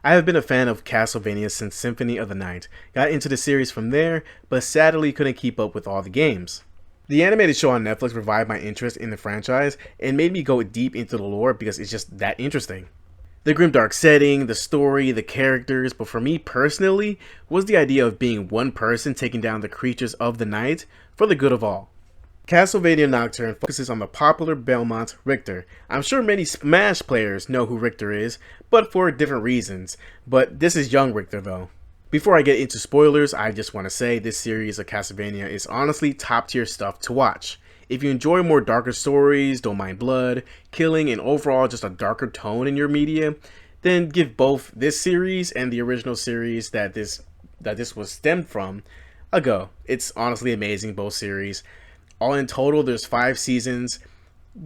I have been a fan of Castlevania since Symphony of the Night, got into the series from there, but sadly couldn't keep up with all the games. The animated show on Netflix revived my interest in the franchise and made me go deep into the lore because it's just that interesting. The grimdark setting, the story, the characters, but for me personally, was the idea of being one person taking down the creatures of the night for the good of all. Castlevania Nocturne focuses on the popular Belmont Richter. I'm sure many Smash players know who Richter is, but for different reasons. But this is young Richter though. Before I get into spoilers, I just want to say this series of Castlevania is honestly top tier stuff to watch. If you enjoy more darker stories, don't mind blood, killing, and overall just a darker tone in your media, then give both this series and the original series that this was stemmed from a go. It's honestly amazing, both series. All in total, there's 5 seasons.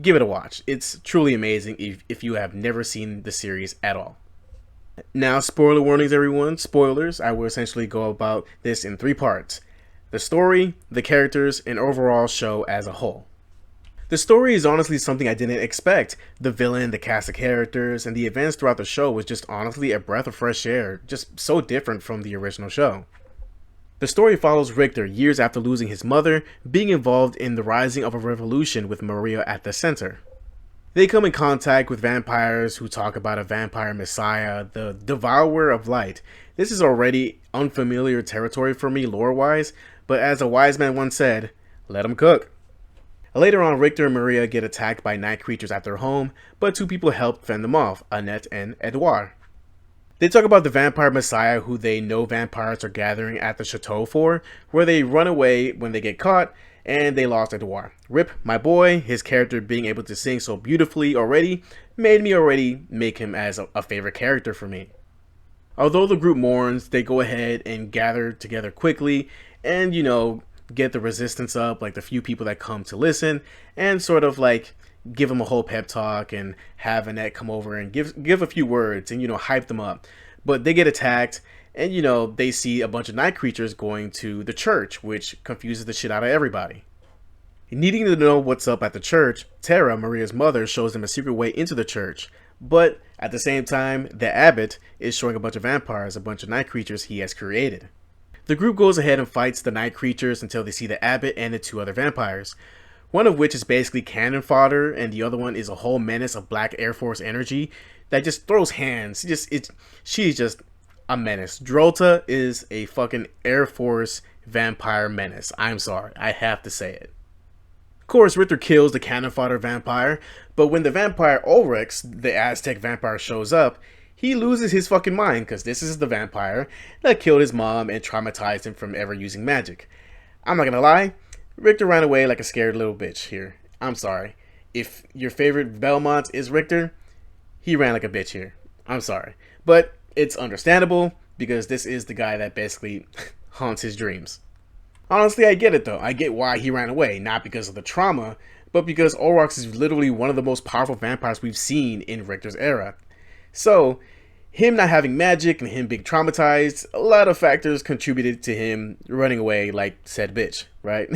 Give it a watch. It's truly amazing if you have never seen the series at all. Now, spoiler warnings, everyone. Spoilers. I will essentially go about this in 3 parts. The story, the characters, and overall show as a whole. The story is honestly something I didn't expect. The villain, the cast of characters, and the events throughout the show was just honestly a breath of fresh air. Just so different from the original show. The story follows Richter years after losing his mother, being involved in the rising of a revolution with Maria at the center. They come in contact with vampires who talk about a vampire messiah, the devourer of light. This is already unfamiliar territory for me lore-wise, but as a wise man once said, let 'em cook. Later on, Richter and Maria get attacked by night creatures at their home, but 2 people help fend them off, Annette and Edouard. They talk about the vampire messiah who they know vampires are gathering at the chateau for, where they run away when they get caught, and they lost Edouard. Rip, my boy, his character being able to sing so beautifully already made me already make him as a favorite character for me. Although the group mourns, they go ahead and gather together quickly and, get the resistance up, like the few people that come to listen, and sort of like give them a whole pep talk and have Annette come over and give a few words and hype them up. But they get attacked and they see a bunch of night creatures going to the church, which confuses the shit out of everybody. Needing to know what's up at the church, Tara, Maria's mother, shows them a secret way into the church. But at the same time, the abbot is showing a bunch of vampires, a bunch of night creatures he has created. The group goes ahead and fights the night creatures until they see the abbot and the 2 other vampires. One of which is basically cannon fodder, and the other one is a whole menace of black Air Force energy that just throws hands. She's just a menace. Drolta is a fucking Air Force vampire menace. I'm sorry, I have to say it. Of course, Richter kills the cannon fodder vampire, but when the vampire Ulrich, the Aztec vampire, shows up, he loses his fucking mind because this is the vampire that killed his mom and traumatized him from ever using magic. I'm not gonna lie, Richter ran away like a scared little bitch here. I'm sorry. If your favorite Belmont is Richter, he ran like a bitch here. I'm sorry. But it's understandable because this is the guy that basically haunts his dreams. Honestly, I get it though. I get why he ran away. Not because of the trauma, but because Ulrich is literally one of the most powerful vampires we've seen in Richter's era. So, him not having magic and him being traumatized, a lot of factors contributed to him running away like said bitch, right?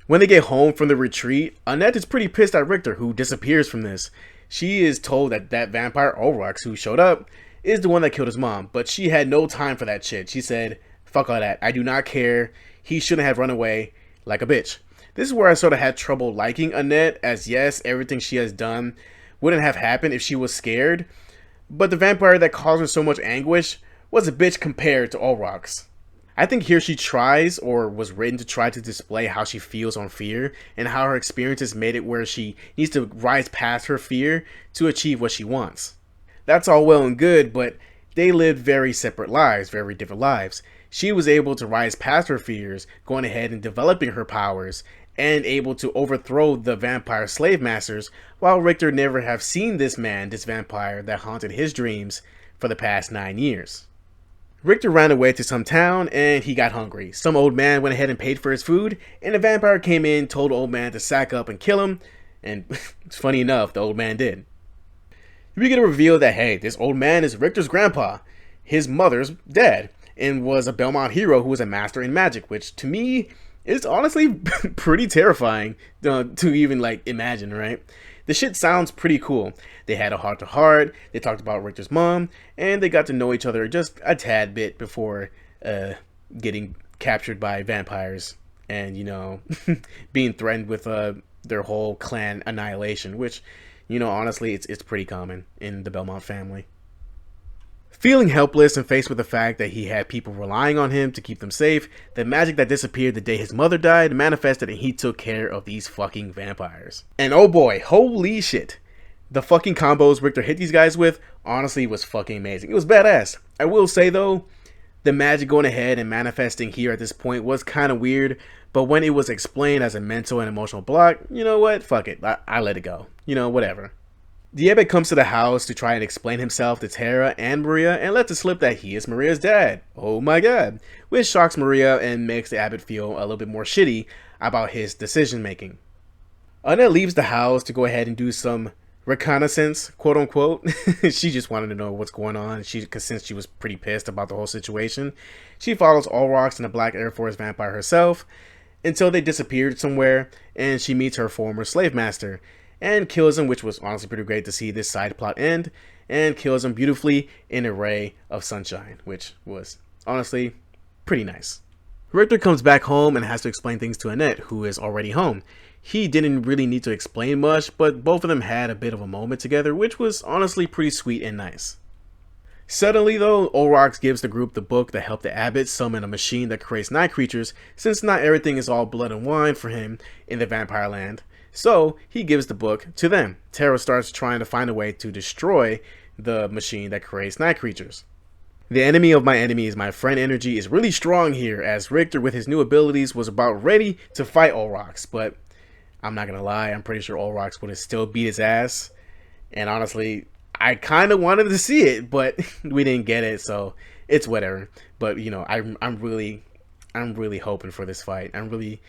When they get home from the retreat, Annette is pretty pissed at Richter, who disappears from this. She is told that vampire Ulrich who showed up is the one that killed his mom, but she had no time for that shit. She said, fuck all that, I do not care, he shouldn't have run away like a bitch. This is where I sort of had trouble liking Annette, as yes, everything she has done wouldn't have happened if she was scared, but the vampire that caused her so much anguish was a bitch compared to Ulrich's. I think here she tries, or was written to try to display how she feels on fear, and how her experiences made it where she needs to rise past her fear to achieve what she wants. That's all well and good, but they lived very separate lives, very different lives. She was able to rise past her fears, going ahead and developing her powers, and able to overthrow the vampire slave masters, while Richter never have seen this vampire that haunted his dreams for the past 9 years. Richter ran away to some town and he got hungry. Some old man went ahead and paid for his food, and the vampire came in, told the old man to sack up and kill him, and it's funny enough, the old man did. We get a reveal that, hey, this old man is Richter's grandpa. His mother's dead, and was a Belmont hero who was a master in magic, which to me, it's honestly pretty terrifying to even imagine, right? The shit sounds pretty cool. They had a heart-to-heart, they talked about Richter's mom, and they got to know each other just a tad bit before getting captured by vampires and, you know, being threatened with their whole clan annihilation, which, you know, honestly, it's pretty common in the Belmont family. Feeling helpless and faced with the fact that he had people relying on him to keep them safe, the magic that disappeared the day his mother died manifested and he took care of these fucking vampires. And oh boy, holy shit. The fucking combos Richter hit these guys with, honestly, was fucking amazing. It was badass. I will say though, the magic going ahead and manifesting here at this point was kind of weird, but when it was explained as a mental and emotional block, you know what, fuck it, I let it go. You know, whatever. The abbot comes to the house to try and explain himself to Tara and Maria and lets it slip that he is Maria's dad. Oh my god. Which shocks Maria and makes the abbot feel a little bit more shitty about his decision making. Annette leaves the house to go ahead and do some reconnaissance, quote unquote. She just wanted to know what's going on. Since she was pretty pissed about the whole situation, she follows Ulrox and the Black Air Force vampire herself until they disappeared somewhere, and she meets her former slave master and kills him, which was honestly pretty great to see this side plot end, and kills him beautifully in a ray of sunshine, which was honestly pretty nice. Richter comes back home and has to explain things to Annette, who is already home. He didn't really need to explain much, but both of them had a bit of a moment together, which was honestly pretty sweet and nice. Suddenly though, Ulrox gives the group the book that helped the abbot summon a machine that creates night creatures, since not everything is all blood and wine for him in the vampire land. So he gives the book to them. Tara starts trying to find a way to destroy the machine that creates night creatures. The enemy of my enemy is my friend energy is really strong here, as Richter with his new abilities was about ready to fight Ulrox, but I'm not gonna lie, I'm pretty sure Ulrox would have still beat his ass. And honestly, I kind of wanted to see it, but we didn't get it, so it's whatever. But you know, I'm really hoping for this fight. I'm really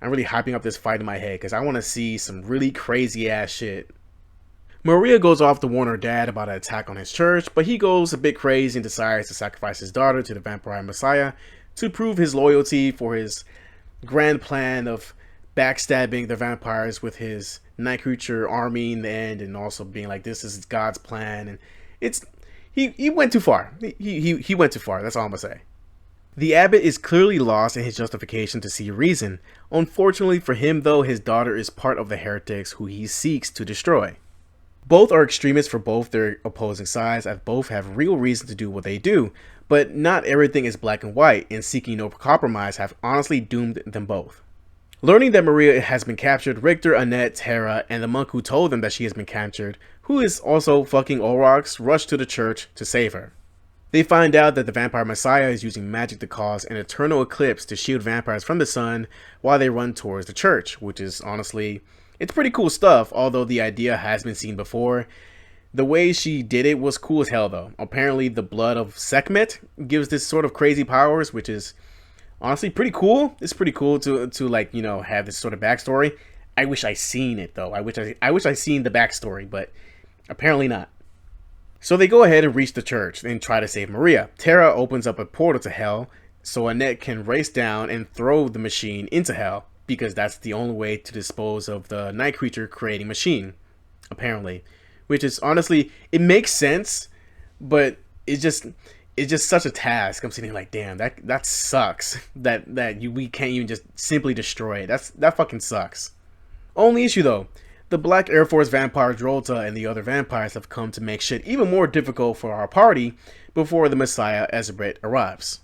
hyping up this fight in my head because I want to see some really crazy ass shit. Maria goes off to warn her dad about an attack on his church, but he goes a bit crazy and decides to sacrifice his daughter to the vampire messiah to prove his loyalty for his grand plan of backstabbing the vampires with his night creature army in the end, and also being like, this is God's plan. And it's he went too far. He went too far. That's all I'm gonna say. The abbot is clearly lost in his justification to see reason. Unfortunately for him though, his daughter is part of the heretics who he seeks to destroy. Both are extremists for both their opposing sides, as both have real reason to do what they do, but not everything is black and white, and seeking no compromise have honestly doomed them both. Learning that Maria has been captured, Richter, Annette, Tara, and the monk who told them that she has been captured, who is also fucking Ulrox, rush to the church to save her. They find out that the vampire messiah is using magic to cause an eternal eclipse to shield vampires from the sun while they run towards the church, which is honestly, it's pretty cool stuff, although the idea has been seen before. The way she did it was cool as hell though. Apparently the blood of Sekhmet gives this sort of crazy powers, which is honestly pretty cool. It's pretty cool to like, you know, have this sort of backstory. I wish I seen it though. I wish I seen the backstory, but apparently not. So they go ahead and reach the church and try to save Maria. Tara opens up a portal to hell so Annette can race down and throw the machine into hell, because that's the only way to dispose of the night creature creating machine, apparently. Which is honestly, it makes sense, but it's just such a task. I'm sitting like, damn, that sucks. We can't even just simply destroy it. That fucking sucks. Only issue though, the Black Air Force vampire Drolta and the other vampires have come to make shit even more difficult for our party before the Messiah Ezebret arrives.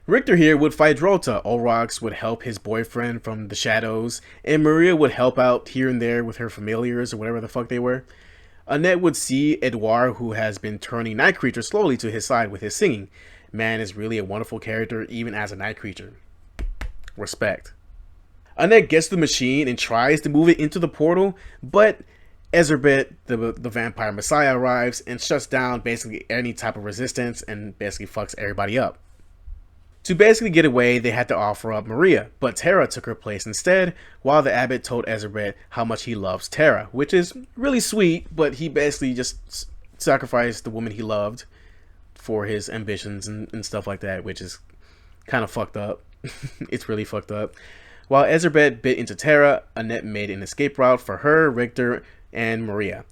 Richter here would fight Drolta, Ulrox would help his boyfriend from the shadows, and Maria would help out here and there with her familiars or whatever the fuck they were. Annette would see Edouard, who has been turning night creature slowly to his side with his singing. Man is really a wonderful character even as a night creature. Respect. Annette gets the machine and tries to move it into the portal, but Ezebret, the vampire messiah, arrives and shuts down basically any type of resistance and basically fucks everybody up. To basically get away, they had to offer up Maria, but Tara took her place instead, while the abbot told Ezebret how much he loves Tara, which is really sweet, but he basically just sacrificed the woman he loved for his ambitions and stuff like that, which is kind of fucked up. It's really fucked up. While Ezebret bit into Tara, Annette made an escape route for her, Richter, and Maria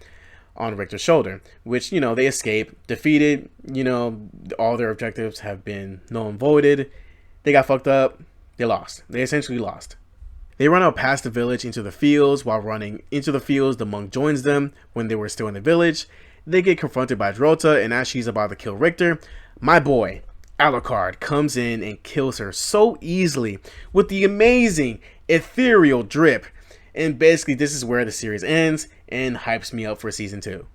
on Richter's shoulder, which, they escape, defeated, all their objectives have been null and voided. They got fucked up. They lost. They essentially lost. They run out past the village into the fields. While running into the fields, the monk joins them when they were still in the village. They get confronted by Drota, and as she's about to kill Richter, my boy, Alucard, comes in and kills her so easily with the amazing ethereal drip. And basically, this is where the series ends and hypes me up for season 2.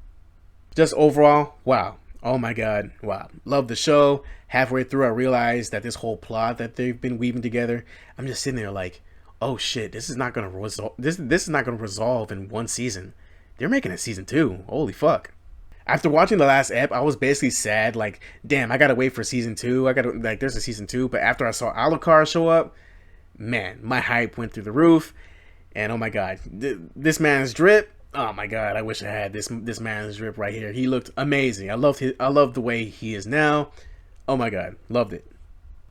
Just overall, wow. Oh my god, wow. Love the show. Halfway through, I realized that this whole plot that they've been weaving together, I'm just sitting there like, oh shit, this is not gonna resolve. This is not gonna resolve in one season. They're making a season 2. Holy fuck. After watching the last ep, I was basically sad, like, damn, I gotta wait for season 2. There's a season 2. But after I saw Alucard show up, man, my hype went through the roof. And oh my god, this man's drip. Oh my god, I wish I had this man's drip right here. He looked amazing. I loved the way he is now. Oh my god, loved it.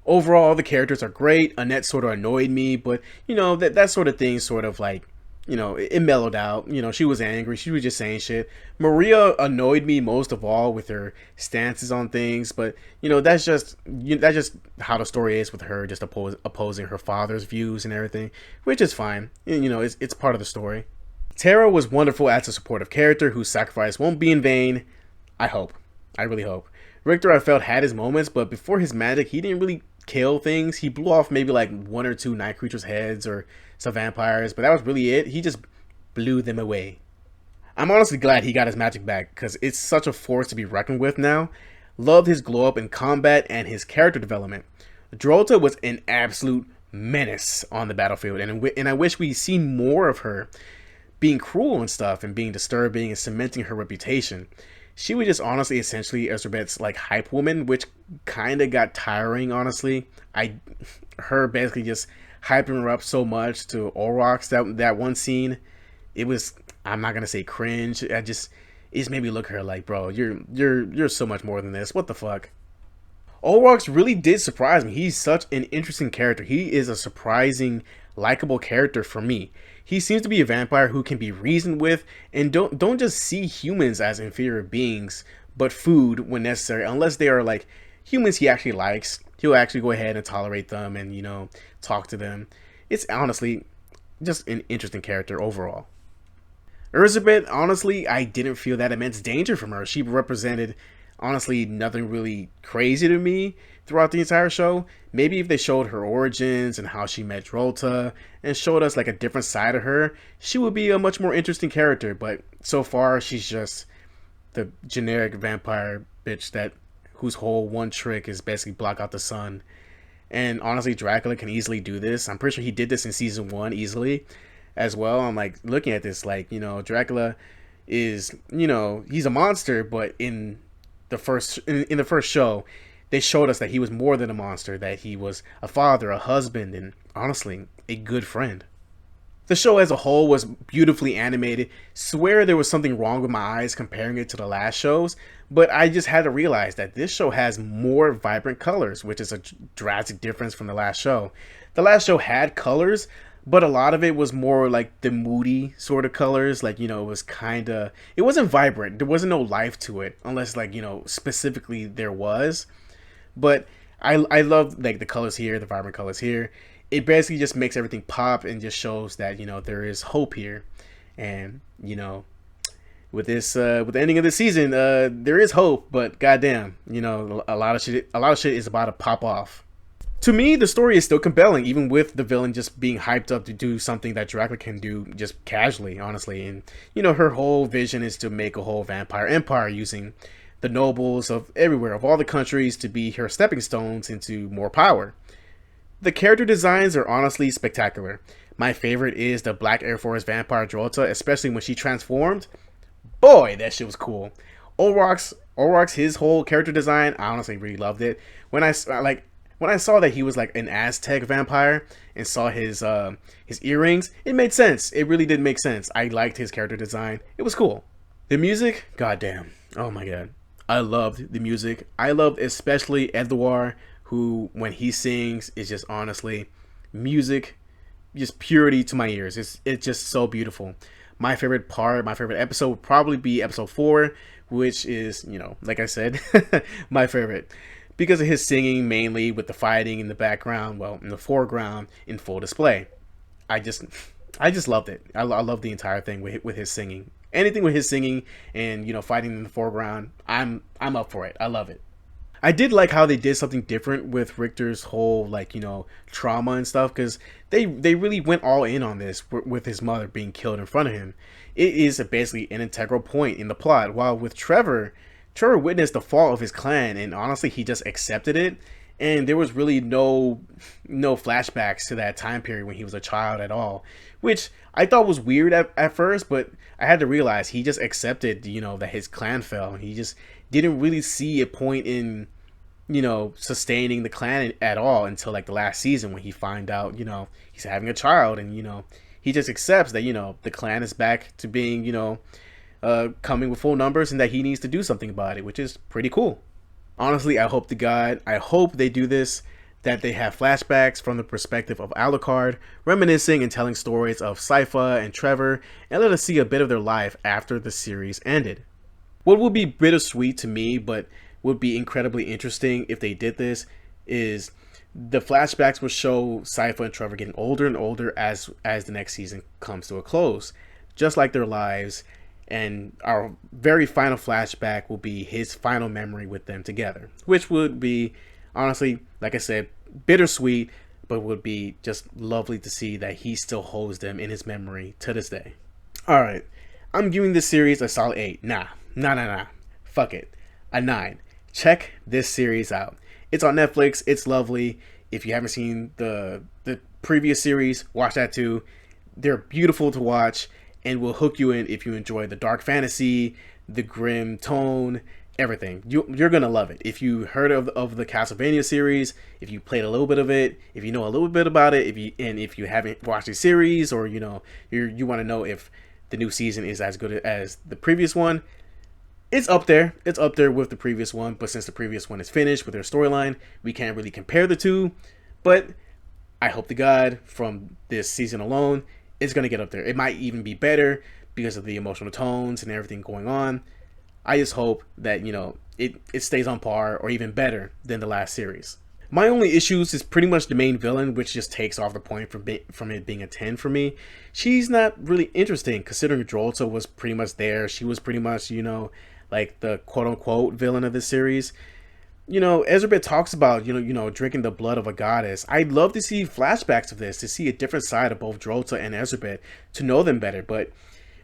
Overall, all the characters are great. Annette sort of annoyed me, but that sort of thing sort of like, it mellowed out. She was angry. She was just saying shit. Maria annoyed me most of all with her stances on things, but that's just how the story is with her, just opposing her father's views and everything, which is fine. It's part of the story. Tara was wonderful as a supportive character whose sacrifice won't be in vain. I hope. I really hope. Richter, I felt, had his moments, but before his magic, he didn't really kill things. He blew off maybe like 1 or 2 night creatures' heads or some vampires, but that was really it. He just blew them away. I'm honestly glad he got his magic back, because it's such a force to be reckoned with now. Loved his glow up in combat and his character development. Drota was an absolute menace on the battlefield, and I wish we see more of her being cruel and stuff, and being disturbing and cementing her reputation. She was just honestly essentially Ezrerbet's like hype woman, which kind of got tiring, honestly. Her basically just hyping her up so much to Olrox, that one scene, it was, I'm not gonna say cringe. It just made me look at her like, bro, you're so much more than this. What the fuck? Olrox really did surprise me. He's such an interesting character. He is a surprising, likable character for me. He seems to be a vampire who can be reasoned with, and don't just see humans as inferior beings, but food when necessary. Unless they are like humans he actually likes, he'll actually go ahead and tolerate them and talk to them. It's honestly just an interesting character overall. Erzabat, honestly, I didn't feel that immense danger from her. She represented, honestly, nothing really crazy to me throughout the entire show. Maybe if they showed her origins and how she met Drota and showed us like a different side of her, she would be a much more interesting character. But so far, she's just the generic vampire bitch whose whole one trick is basically block out the sun. And honestly, Dracula can easily do this. I'm pretty sure he did this in season 1 easily as well. I'm like looking at this like, Dracula is, he's a monster, but in the first show, they showed us that he was more than a monster, that he was a father, a husband, and honestly, a good friend. The show as a whole was beautifully animated. Swear there was something wrong with my eyes comparing it to the last shows, but I just had to realize that this show has more vibrant colors, which is a drastic difference from the last show. The last show had colors, but a lot of it was more like the moody sort of colors. Like, it was it wasn't vibrant. There wasn't no life to it, unless like, specifically there was. But I love like the colors here, the vibrant colors here. It basically just makes everything pop and just shows that, there is hope here. And, with this, with the ending of the season, there is hope, but goddamn, a lot of shit is about to pop off. To me, the story is still compelling, even with the villain just being hyped up to do something that Dracula can do just casually, honestly. And, her whole vision is to make a whole vampire empire using the nobles of everywhere, of all the countries, to be her stepping stones into more power. The character designs are honestly spectacular. My favorite is the Black Air Force vampire Drota, especially when she transformed. Boy, that shit was cool. Olrox, his whole character design, I honestly really loved it. When I saw that he was like an Aztec vampire and saw his earrings, it made sense. It really did make sense. I liked his character design. It was cool. The music, goddamn, oh my god. I loved the music. I loved especially Edouard, who, when he sings, is just honestly music, just purity to my ears. It's just so beautiful. my favorite part, my favorite episode would probably be episode 4, which is, you know, like I said, my favorite. Because of his singing, mainly with the fighting in the background, well, in the foreground, in full display. I just, I just loved it. I love the entire thing with his singing. Anything with his singing and, you know, fighting in the foreground, I'm up for it. I love it. I did like how they did something different with Richter's whole, like, you know, trauma and stuff, because they really went all in on this with his mother being killed in front of him. It is basically an integral point in the plot. While with Trevor witnessed the fall of his clan, and honestly, he just accepted it. And there was really no flashbacks to that time period when he was a child at all, which I thought was weird at first, but I had to realize he just accepted, you know, that his clan fell. He just didn't really see a point in, you know, sustaining the clan at all until like the last season when he find out, you know, he's having a child, and, you know, he just accepts that, you know, the clan is back to being, you know, coming with full numbers, and that he needs to do something about it, which is pretty cool. Honestly, I hope to God, I hope they do this, that they have flashbacks from the perspective of Alucard, reminiscing and telling stories of Sypha and Trevor, and let us see a bit of their life after the series ended. What would be bittersweet to me, but would be incredibly interesting if they did this, is the flashbacks will show Sypha and Trevor getting older and older as the next season comes to a close, just like their lives. And our very final flashback will be his final memory with them together, which would be, honestly, like I said, bittersweet, but would be just lovely to see that he still holds them in his memory to this day. Alright, I'm giving this series a solid 8. Nah. Fuck it. A 9. Check this series out. It's on Netflix. It's lovely. If you haven't seen the previous series, watch that too. They're beautiful to watch, and will hook you in if you enjoy the dark fantasy, the grim tone, everything. You're gonna love it. If you heard of the Castlevania series, if you played a little bit of it, if you know a little bit about it, if you haven't watched the series, or, you know, you want to know if the new season is as good as the previous one, it's up there. It's up there with the previous one. But since the previous one is finished with their storyline, we can't really compare the two. But I hope to God, from this season alone, it's going to get up there. It might even be better because of the emotional tones and everything going on. I just hope that, you know, it stays on par or even better than the last series. My only issues is pretty much the main villain, which just takes off the point from it being a 10 for me. She's not really interesting, considering Drolta was pretty much there. She was pretty much, you know, like the quote-unquote villain of this series. You know, Ezra talks about, you know, drinking the blood of a goddess. I'd love to see flashbacks of this, to see a different side of both Drolta and Ezra, to know them better, but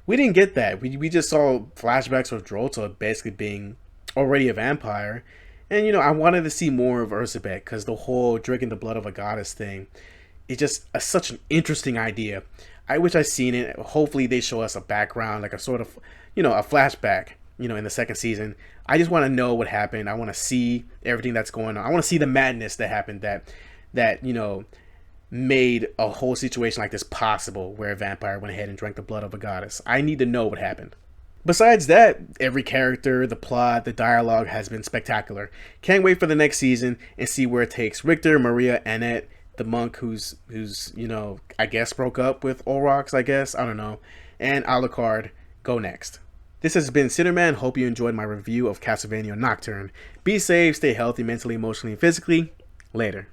we didn't get that. We just saw flashbacks of Drolta basically being already a vampire. And, you know, I wanted to see more of Urzabet, because the whole drinking the blood of a goddess thing is just such an interesting idea. I wish I'd seen it. Hopefully they show us a background, like a sort of, you know, a flashback, you know, in the second season. I just want to know what happened. I want to see everything that's going on. I want to see the madness that happened that, you know, made a whole situation like this possible, where a vampire went ahead and drank the blood of a goddess. I need to know what happened. Besides that, every character, the plot, the dialogue has been spectacular. Can't wait for the next season and see where it takes Richter, Maria, Annette, the monk who's you know, I guess broke up with Olrox, I don't know, and Alucard go next. This has been Sitterman. Hope you enjoyed my review of Castlevania Nocturne. Be safe, stay healthy mentally, emotionally, and physically. Later.